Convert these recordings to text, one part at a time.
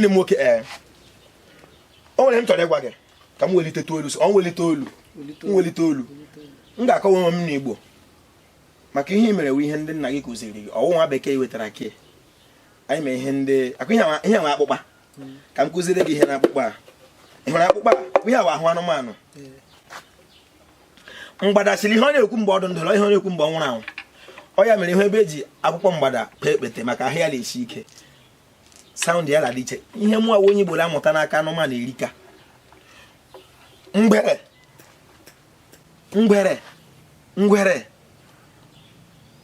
nwanne m nwoke o nwere m chọrọ ịgwa gị ka m welite olu so welite olu m ga-akọwa onwe m n'Igbo maka ihe mere ihe ndị nna gị kụziri gị ọwụwa bekee wetara ke anyị mee ihe ndị akwa ihe nwe akpụkpa ka m kụziri gị ihe na akpụkpa a ị hụrụ akpụkpa ihe awa ahụ anụmanụ mgbada siri ihe ọ na-ekwu mgbe ọdụ ndụ ihe ọ na-ekwu mgbe ọ nwụrụ anwụ ọ ya mere ihe ebe eji akwụkwọ mgbada kpee ekpete maka ahụ ya na-esi ike saụndụ ya na-adị iche ihe mụ awa onye Igbo amụta n'aka anụmanụ erika ngwere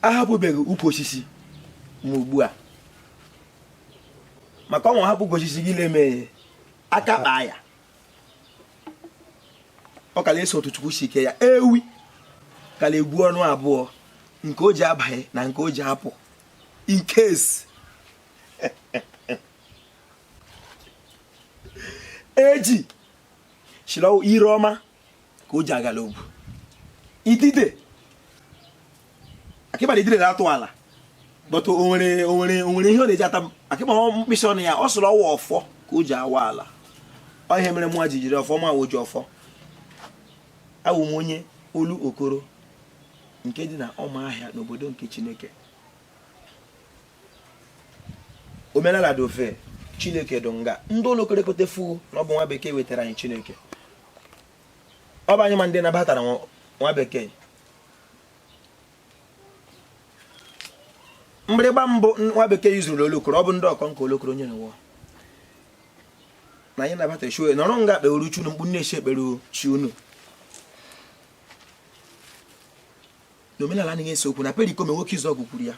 ahapụbeghị ukwu osisi ma ugbu a maka ọnwa hapụ ukwu osisi gị na-eme aka kpaa ya ọ kala eso otu Chukwu si ike ya ewi kala egwu ọnụ abụọ nke o ji abaghị na nke o ji apụ in case eji shilo ire ọma ka o ji agala ogwu idide akịba idide na-atụ ala but o nwere ihe ọ na-eji ata akịba mkpịsị ọnụ ya ọ sụrụ ọwa ọfọ ka o ji awa ala ọ ihe mere mụ ji jiri ọfọ ma Oji Ofo awụ m onye olu okoro nke dị na ọma ahịa n'obodo nke Chineke omenala dị ofe Chineke dị nga ndị olokoro ekpete fu na ọ bụ nwa bekee wetara anyị Chineke ọ bụ anyị ma ndị nabatara nwa bekee mgbịrịgba mbụ nwa bekee yuzuru olokoro ọ bụ ndị ọkọ nke olokoro nye n'ụwa na anyị nabata shuo nọrọ nga kpere chunu mkpu na-eche ekpere chi unu n'omenala anaghị ese okwu na PERICOMO nwoke Izuogu kwuru ya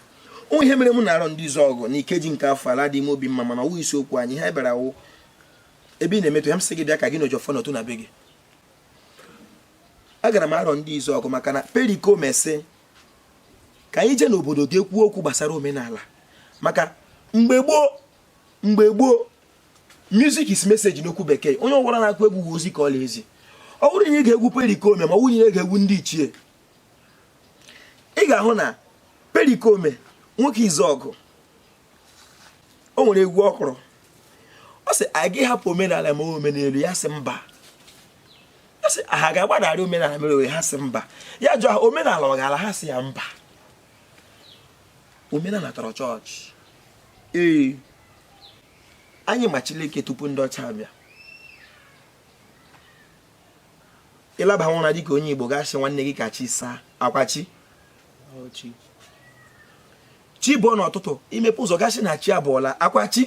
onwe ihe mere mụ na Arondizuogu na Ikeji nke afọ ala dị ime obi mma mana ọwụ isi okwu anyị ha bịara wụ ebe ị na-emetụ ya m sị gị bịa ka gị na Oji Ofo nọtụ na be gị agara m Arondizuogu maka na PERICOMO ese ka anyị jee n'obodo ga-ekwu okwu gbasara omenala maka mgbe gboo music is message n'okwu bekee onye ọbụla na-akụ egwu ozi ka ọ la-ezi ọ bụrụ na ị ga-egwu PERICOMO ma nwunye ya ga-egwu ndị ichie ị ga-ahụ na PERICOMO nwoke Izuogu o nwere egwu ọkụrụ ọ sị a gị hapụ omenala ma omenelu ya sị mba ọ sị ha ga-agbadara omenala mere owe ha sị mba ya jụọ ha omenala ọ ga-ala ha sị ya mba omenala tọrọ chọọchị anyị machileke tupu ndị ọcha abịa ịlaba nwụra dịka onye Igbo ga-asị nwanne gị ka chi saa akwachi chi bụ n'ụtụtụ imepe ụzọ gasị na chi abụọla akwachi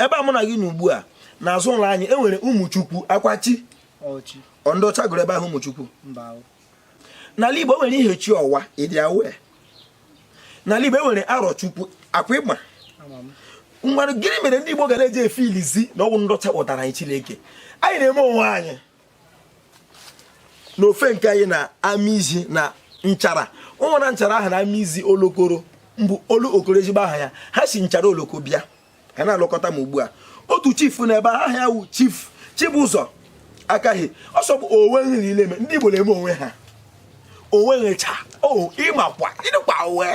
ebe a mụ na gị n'ugbu a n'azụ ụlọ anyị enwere ụmụ Chukwu akwachi ndị ọcha gụrụ ebe ahụ ụmụ Chukwu n'ala Igbo enwere ihe chi ọwa ịdị awe n'ala Igbo enwere arọ Chukwu akwa ịgba mmadụ gịnị mere ndị Igbo gara eji efe ilizi na ọgwụ ndị ọcha kpọtara anyị Chineke anyị na-eme onwe anyị n'ofe nke anyị na amizi na nchara ụmụ na nchara aha na amizi olokoro mbụ olu okoro ezigbo aha ya ha si nchara oloko bịa ha na-alụkọta m ugbu a otu chifu na ebe aha ya wụ chief Chibụzọ akaghị ọsọ bụ onwe niile eme ndị Igbo na-eme onwe ha onwe nwecha ịmakwa ịdịkwa uwe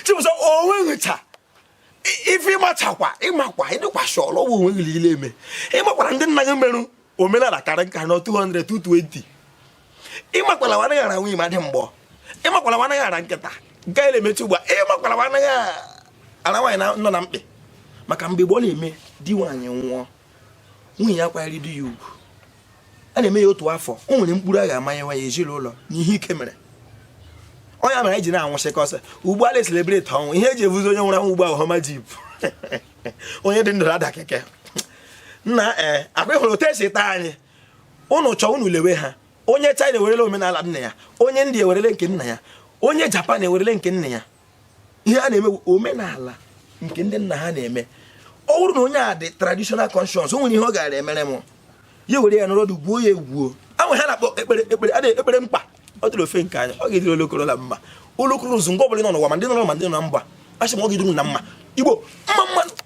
Chibụzọ onwe nwecha ife ịmachakwa ịmakwa ịdịkwa shọlọ bụ onwe niile eme ịmakwara ndị nna gị merụ omenala karị nka na 200 220 ịmakwala wanaghị ara nwunye ma dị mgbọ ịmakwala wanaghị ara nkịta nke anyị na-emechi ugbu a ịmakwala wanaghị ara nwaanyị nọ na mkpe maka mgbe gboo na-eme di nwaanyị nwụọ nwunye ya kwanyere di ya ugwu a na-eme ya otu afọ o nwere mkpụrụ a ga-amanye nwa ya ezinụlọ n'ihe ike mere onye mere anyị ji na-anwụchịkọsị ugbu a na-eselebreti ọnwụ ihe eji ebuzi onye nwụrụ anwụ ugbu a homa jip onye dị ndụ ada keke nna akwa ịhụrụ otu esi taa anyị ụnụ chọọ ụnụ lewe ha onye China ewerele omenala nna ya onye ndị ewerele nke nna ya onye Japan ewerele nke nna ya ihe a na-eme omenala nke ndị nna ha na-eme ọ bụrụ na onye a dị traditional conscious o nwere ihe ọ gara emere m ya were ya n'ọdụ gwuo ya egwuo anwe ha na-akpọ ekpere mkpa ọ dịrị ofe nke anya ọ ga-ediri olokoro la mma olokoro ụzụ ngọ ọbụla nọ n'ụwa ma ndị nọ na mba asị m ọ ga-ediri na mma Igbo mma